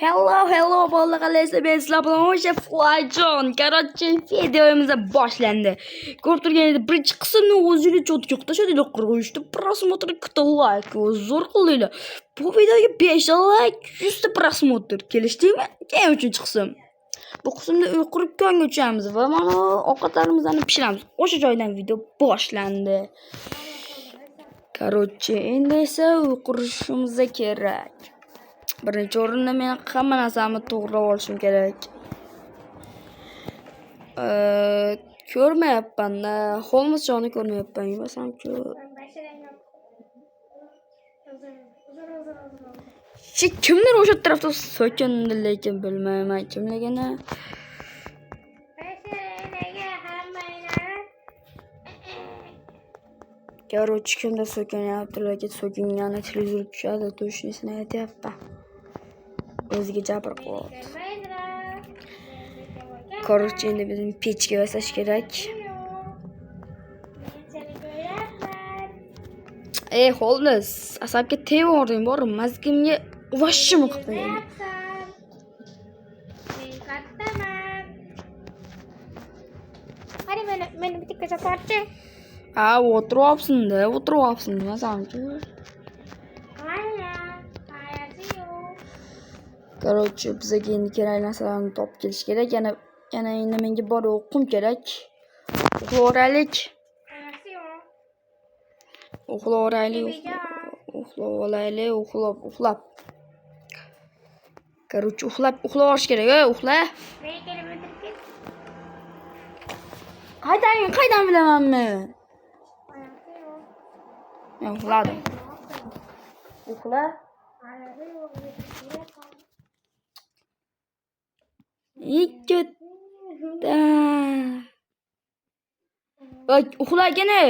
Hello bolalar alaysa ben sizlar bilan o'sha Flyjon. Короче, videomiz boshlandi. Ko'rib turganingizdek, birinchi qismni o'zini cho'tga tashladi, 43 ta просмотр, 2 ta like, zo'r qildinglar. Bu videoga 5 ta like, 100 ta просмотр kelishdingmi? Keyin uchinchi qism. Bu qismda uy qurib konga tushamiz va mana ovqatlarimizni pishiramiz. O'sha joydan video boshlandi. Короче, endi esa uy qurishimiz kerak. Birinchi o'rinda men hamma narsamni to'g'rilab olishim kerak. Ko'rmayapman-da. Holmes jonni ko'rmayapman. Masalan-ku. Kimdir o'sha tarafda so'kindi, lekin bilmayman kimligini. Короче, kimdir so'kanyapti, lekin so'kingani televizor tushadi, to'shnisini aytyapman. O'ziga jabr qilyapti. Короче, endi bizim pechga yasash kerak. Holmes, asabga teg'ording, bormi? Mazgimga vashshimi qilib qo'ying. Hadi meni bitikkacha tortchi. O'tiryapsın-da, masalan-ku. Короче, bizga endi kerak narsalarni topib kelish kerak. Yana endi menga borib o'qim kerak. Uxlab. Короче, uxlab olish kerak, uxla. Qaydan bilaman men? Men uxladim. Uxla. Ikkita. Uxlagini.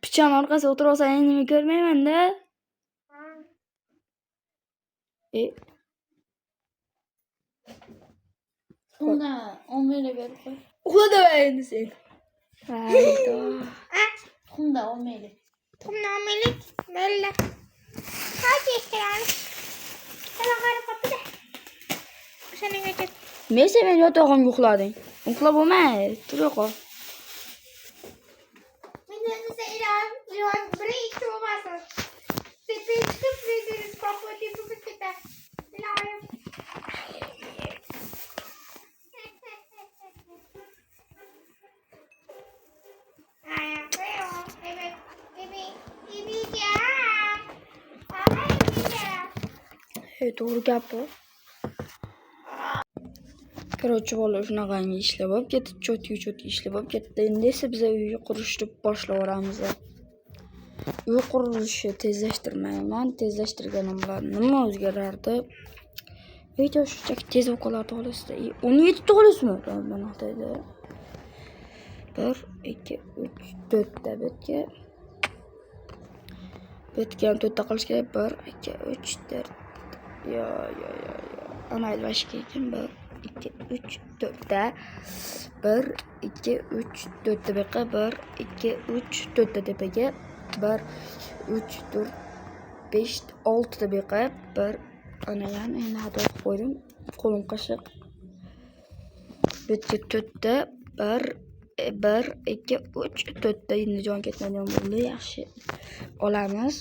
Pichon orqasiga o'tirib olsang, endi ko'rmayman-da. Unda 10 minglik berib qo'y. Uxla demay endi sen. Hayda. Unda 10 minglik. Unda 10 minglik. Bella. Hadi kiramiz. Sana qarab qopida. O'shaning aytib. Men yotog'imga uxlading. Uxlab bo'lmaydi. Tura qol. Menda esa ilon 1-2 bo'lmasin. Sepetib prezident kapoti bukita. Ilon. To'g'ri gap bu. Короче, bola shunaqangi ishlab olib ketdi, cho'tki ishlab olib ketdi. Endi esa biz uyni qurishni boshlavoramiz. Uy qurilishi tezlashtirmayman. Tezlashtirganim bilan nima o'zgarardi? Video shunchaki tez o'qolar to'g'risida. 17 to'g'risimi? Mana deydi. 1 2 3 4 ta bitga. Bitgan 4 ta qilish kerak. 1 2 3 4. Yo. Amayli vashkekin 1 2 3 4 ta. 1 2 3 4 ta beqa. 1 2 3 4 ta tepaga. 1 3 4 5 6 ta beqa. 1 ana yana endi xato qilib qo'ydim. Qo'lim qashiq. Bitga 4 ta. 1 2 3 4 ta endi jon ketmaydigan bo'ldi. Yaxshi. Olamiz.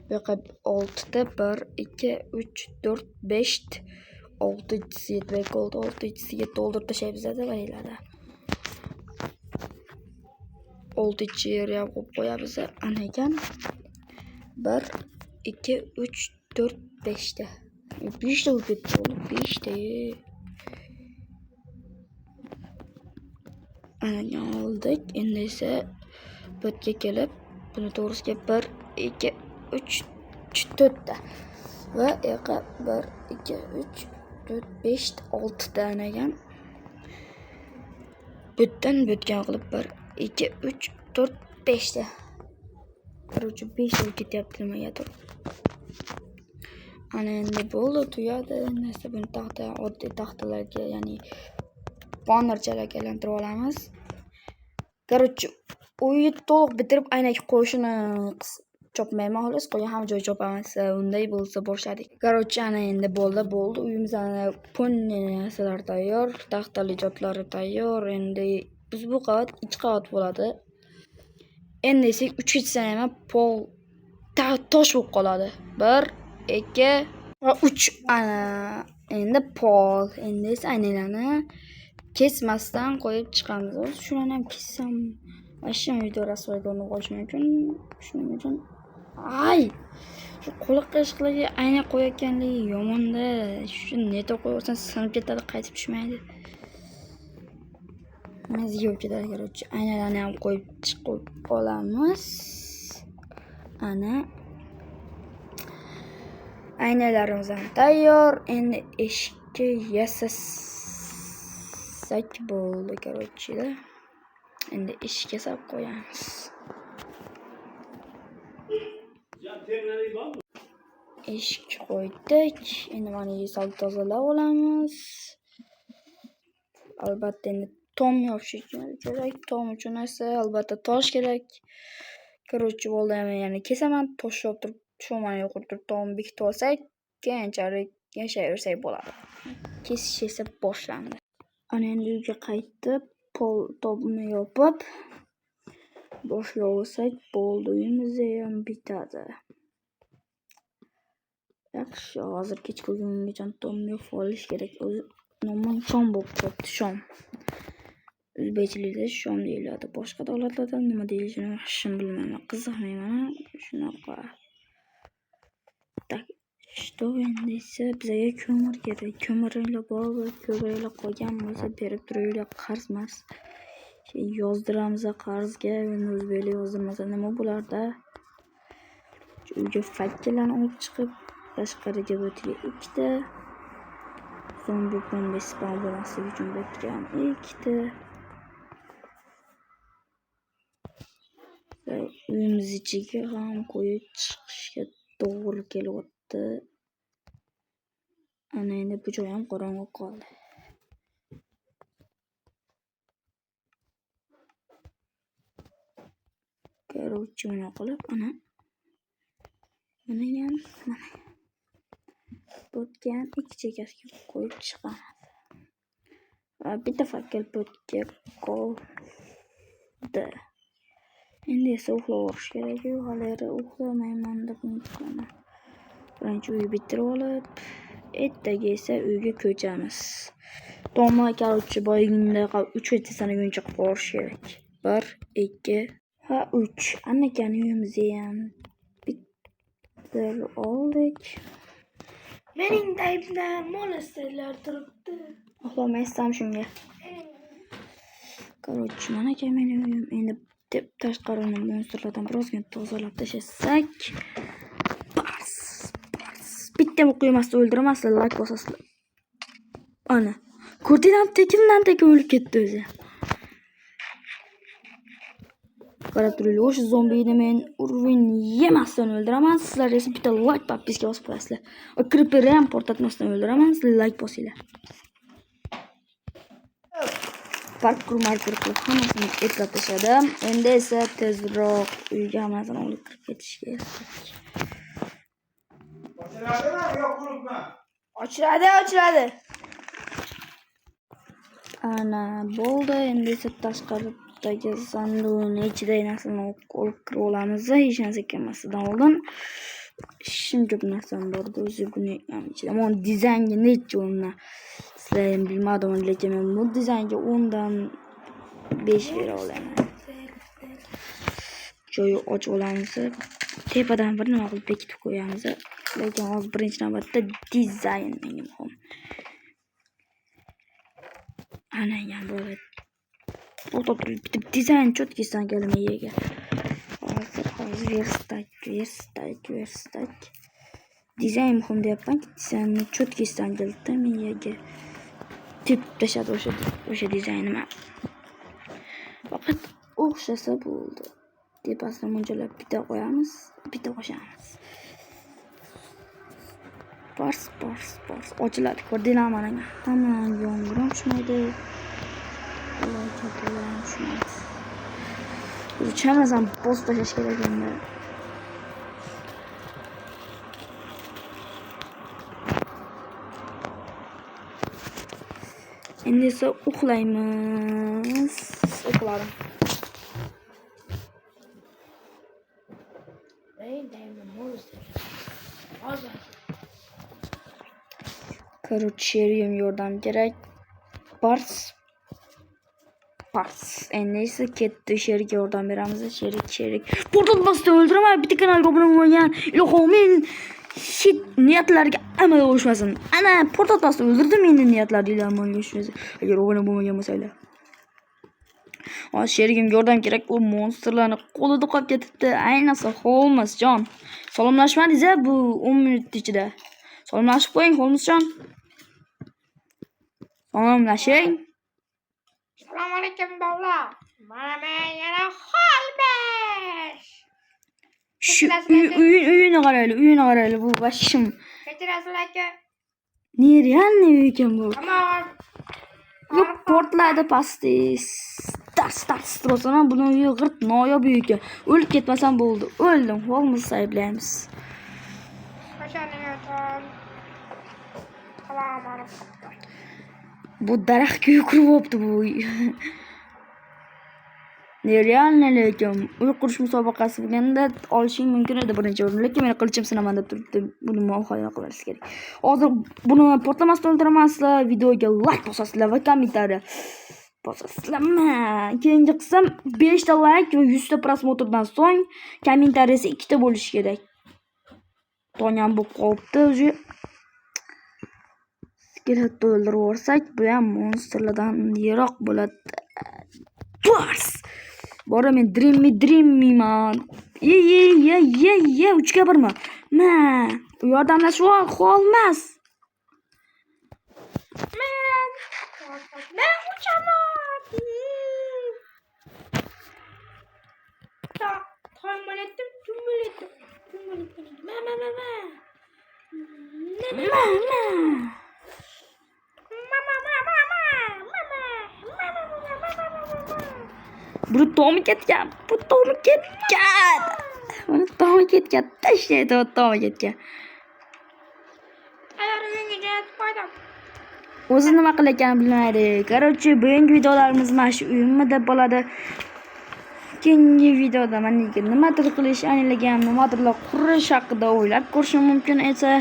Bu yoqqa 6 ta. 1 2 3 4 5 6 7 oldi. 6 7 to'ldirib tashlaymiz-da valiylarda. 6 yer ham qo'yib qo'yamiz. Ana ekan. 1 2 3 4 5 ta. 5 ta bo'lib ketdi. 5 ta. Ana oldik. Endi esa bitga kelib, buni to'g'risiga 1 2 3 4 ta. Va yoqqa 1 2 3 4 5 6 ta ekan. Bitdan bitgan qilib 1 2 3 4 5 ta. Короче, 5 ta ketyapti nimagadir. Ana endi bo'ldi, tugadi. Nasa buni oddiy taxtalarga, ya'ni bannerchalarga aylantirib olamiz. Короче, uyni to'liq bitirib aynak qo'yishini chopmayman xolos, qolgan hamma joy chopamiz. Unday bo'lsa boshladik. Короче, ana endi bo'ldi. Uyimizda ponni narsalar tayyor, taxtali jotlari tayyor. Endi biz bu qavat 2 qavat bo'ladi. Endi esa 3 kechsam ham pol tosh bo'lib qoladi. 1, 2 va 3 ana endi pol. Endi esa aynalarni kesmasdan qo'yib chiqamiz. Shuni ham kessam Asham video rasvoy ko'rinib qolishi mumkin. Shuning uchun shu qo'liq qishiqlarga ayna qo'yayotganligi yomonda. Shu neta qo'yarsan sinib ketadi, qaytib tushmaydi. Biz yo'q ketadi, короче. Aynalarni ham qo'yib chiqib olamiz. Ana aynalarimiz ham tayyor. Endi eshikka yasasak bo'ldi, короче. Endi eshikka solib qo'yamiz. Eshik qo'ydik. Endi mana solib tozalab olamiz. Albatta endi tom yopish kerak. Tom uchun esa albatta tosh kerak. Короче, bo'ldi, yana kesaman, tosh yoptirib, shumani yo'qotib tom bekitib olsak, keyinchalik yashayversak bo'ladi. Kesish esa boshlandi. Ana endi uyga qaytib, pol tobni yopib boshlasak bo'ldi. Uyimizda ham bitadi. Yaxshi, hozir kechqurungacha tom yopib olish kerak. O'zi nomon shom bo'lib qolibdi, shom. O'zbekchilikda shom deyiladi. Boshqa davlatlarda nima deyilishini yaxshi bilmayman, qiziqmayman. Shunaqa. Tak, что endi esa bizga ko'mir kerak. Ko'mirlar bor, ko'mirlar qolgan bo'lsa berib turaylik, qarz emas. Yozdiramiz qarzga, endi o'zbeklar yozdirmasa nima bo'lardi? Uyga fakkilarni olib chiqib, tashqariga o'tga 2 ta. Zombi bomba spawn bo'lmasligi uchun o'tgan 2 ta. Uyimiz ichiga ham qo'yib chiqishga to'g'ri kelyapti. Ana endi bu joy ham qorong'i qoldi. Короче, mana qilib, mana ham mana bo'tgan 2 chekkasiga qo'yib chiqamiz. Va bitta fakkel bo'tga qoldi. Endi esa uxlash kerak. Hali uxlamayman deb qilaman. Birinchi uyni bitirib olib, ertaga esa uyga ko'chamiz. Tomlar, короче, boyingda 3 etsanguncha qolish kerak. 1, 2 va 3. Anakani uyimizni ham bitirib oldik. Mening daybda monsterlar turibdi. Uxlamaysam shunga. Короче, mana mening uyim. Endi tashqarini monsterlardan birozgina tozalab tashlasak, bas. Bitta o'qimasdan o'ldirmasdan like bosasizlar. Ana, ko'rdingizmi, tekindan o'lib ketdi o'zi. Qarab turinglar, o'sha zombini men urvin yemasdan o'ldiraman. Sizlar esa bitta like podpiska bosib qo'yasizlar. Creeperni ham portlatmasdan o'ldiraman. Sizlar like bosinglar. Parkur qilib hammasini etkab tashladim. Endi esa tezroq uyga hammasini olib kirib ketish kerak. Ochiladimi yo quribmi? Ochiladi. Ana bo'ldi. Endi esa tashqaridagi sanduqning ichidagi narsani olib kirib olamiz. Hech narsa kelmasidan oldin ishim ko'p narsam bor. O'zi buni ham ichida. Men dizaynga necha o'rndan sizlar bilmadim, lekin men bu dizaynga 10 dan 5 bera olaman. Joyi ochib olamiz. Tepadan bir nima qilib bekitib qo'yamiz. Lekin hozir birinchi navbatda dizayn menga muhim. Ana ham bo'ladi. Foto bitta dizayn cho'tkisidan kelmayga. Hozir verstak. Dizayn muhim deyapman. Dizaynni cho'tkisidan keldi menga. Tip tashladi o'sha dizaynni. Faqat o'xshasa bo'ldi. Tepasini mo'ljallab bitta qo'yamiz, bitta qo'shamiz. Pars. Ochiladi. Ko'rdinglarmi mana? Hamma yomg'ir ham tushmaydi. Chamasam post tashlash kerak endi. Endi esa uxlaymiz. Uxladim. Короче, Şerigim yordam kerak. Pars. Endi esa ketdi. Sherik yordam beramiz. Sherik. Portlatmasdan o'ldiraman. Bitta kanalga obuna bo'lgan. Ilohomin shit niyatlarga amal oshmasin. Ana portlatmasdan o'ldirdim endi niyatlarga amalga oshmasin. Agar obuna bo'lmagan bo'lsanglar. Sherigim yordam kerak. U monsterlarni qo'lida qolib ketibdi. Ayniqsa Holmesjon. Salomlashmadingiz bu 10 minut ichida. Salomlashib qo'ying Holmesjon. Salomlashing. Assalomu alaykum bolalar. Mana men yana Holmes. Shu uyini qarayli, bu vashim. Kechirasiz aka. Nerealni uy ekan bu? Tamam. Yo'q, portlaydi pasti. Tas turasana buni uyi g'irt noyob uy ekan. O'lib ketmasam bo'ldi. O'ldim. Holmes ayblaymiz. Assalomu alaykum. Bu daraxtga kiribdi bu. Nerealni lekin uy qurish musobaqasi bo'lganda olishing mumkin edi birinchi o'rinda, lekin men qilichim sinaman deb turibdi. Buni muhokama qilish kerak. Hozir buni portlamasdan o'ldiramasizlar, videoga like bosasizlar va kommentariya bosasizlarmi? Keyingi qism 5 ta like va 100 ta prosmotrdan so'ng kommentariyasi 2 ta bo'lishi kerak. Tonyam bu qolibdi o'zi. Skeletni o'ldirib yuborsak, bu ham monsterlardan yiroq bo'ladi. Pars! Bora men dreamy man. Ye, 3 ga 1mi? Ma, yordamlashuv Holmes. Men uchaman. To'ymoletdim. Bu Tomi ketgan. Mana Tomi ketgan. Tashlaydi Tomi ketgan. O'zi nima qilayotganini bilmaydi. Короче, bugungi videolarimiz mana shu uyimda bo'ladi. Keyingi videoda menga nimadir qilish, aynilagan nimadirlar qurish haqida o'ylab ko'rishim mumkin esa,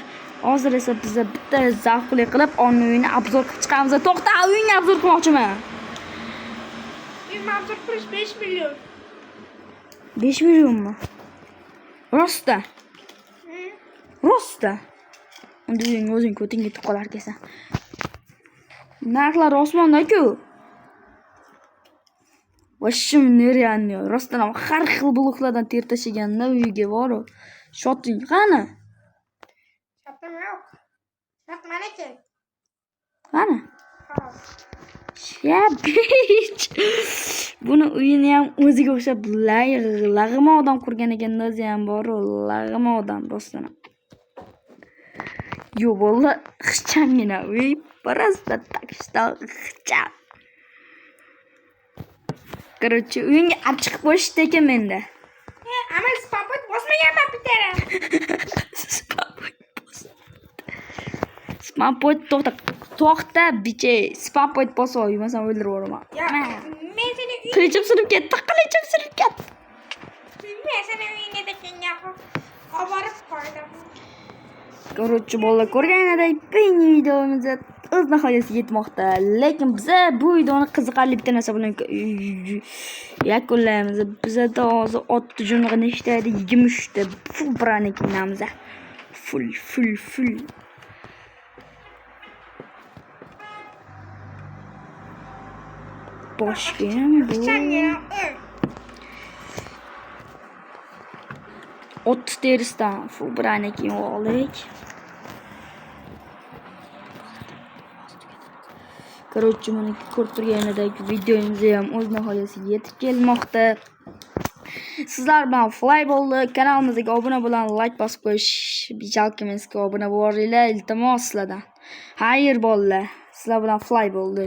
hozir esa biz bitta zavqli qilib uyni obzor qilib chiqamiz. To'xta, uyni obzor qilmoqchiman. Obzor qilish 5 million. 5 millionmi? Rostda. Unda uying o'zing ko'ting yetib qolar ekan. Narxlar osmonda-ku. Vashim nerealni. Rostdan ham har xil bloklardan ter tashiganda uyga bor. Shoting qani? Shotim yo'q. Shot meniki. Qani? Shabich. Buni uyini ham o'ziga o'xshab lag'ima odam qurgan ekan, o'zi ham bor, lag'ima odam rostdan. Yo, valla xichamgina uy, просто так что xicham. Короче, uyingga olib chiqib qo'yishdi ekan menda. Ama spampoint bosmaganman bitara. Spampoint to'xta, biche. Spampoint bosib olmasam o'ldirib yuboraman. Men seni Qilichim sinib ketdi. Men seni uyingga dekinga olib qo'ydim. Короче, bolalar ko'rganidek, bugungi videomiz o'z nihoyasiga yetmoqda. Lekin biz bu videoni qiziqarli bitta narsa bilan yakunlaymiz. Bizda hozir otni jumg'i nechta edi? 23 ta. Full brani kinamiz. Full. Boshqam bu. Ot terisdan full brani kiyib oldik. Короче, mana ko'rib turganidek videomiz ham o'z nihoyasiga yetib kelmoqda. Sizlar bilan Fly bo'ldi. Kanalimizga obuna bo'ling, like bosib qo'yish, bijalkamizga obuna bo'linglar, iltimos sizlardan. Xayr bolalar. Sizlar bilan Fly bo'ldi.